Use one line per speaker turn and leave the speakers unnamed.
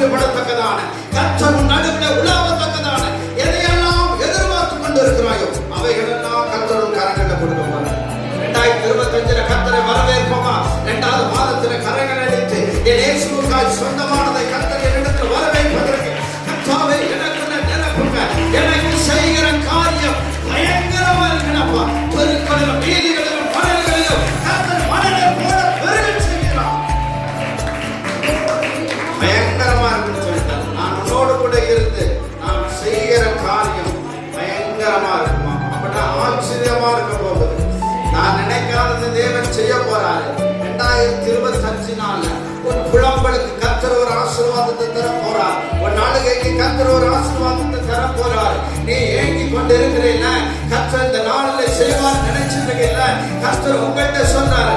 ஈடுபடத்தக்கதான, கர்த்தர் நடுவில் உலாவத்தக்கதான எதையெல்லாம் எதிர்பார்த்து கொண்டு இருக்கிறாயோ அவைகளெல்லாம் கர்த்தரும் கரங்களை கொடுக்க போறார். 2025 கர்த்தரை வரவேற்போமா? 2வது மாதத்தில் கரங்கள் அடித்து என் இயேசுவுக்காய் சொந்தமானதை கர்த்தர் என்னிடத்தில் வரவேற்பதற்கு கர்த்தாவே எனக்கு நிரப்புங்க, எனக்கு செய்கிற காரியம் பயங்கரமா இருக்கணும்ப்பா. பெருக்களிலும் வீதிகளிலும் மணல்களிலும் கர்த்தர் மணலை போல பெருக செய்கிறார். பயங்கரமா இருக்குன்னு சொல்லிட்டார். நான் உன்னோடு கூட இருந்து நான் செய்கிற காரியம் பயங்கரமா இருக்குமா? அப்படின்னா ஆச்சரியமா இருக்க போகுது. நான் நினைக்காதது தேவன் செய்ய போறாரு. 2025 உன் குழம்பலுக்கு கர்த்தர் ஒரு ஆசீர்வாதத்தை தர போறார். உன் நாளுகைக்கு கர்த்தர் ஒரு ஆசீர்வாதத்தை தர போறார். நீ ஏங்கி கொண்டு இருக்கிறீல்ல, கர்த்தர் இந்த நாளில் செய்வார் நினைச்சிருக்கீல்ல, கர்த்தர் உங்கள்கிட்ட சொன்னார்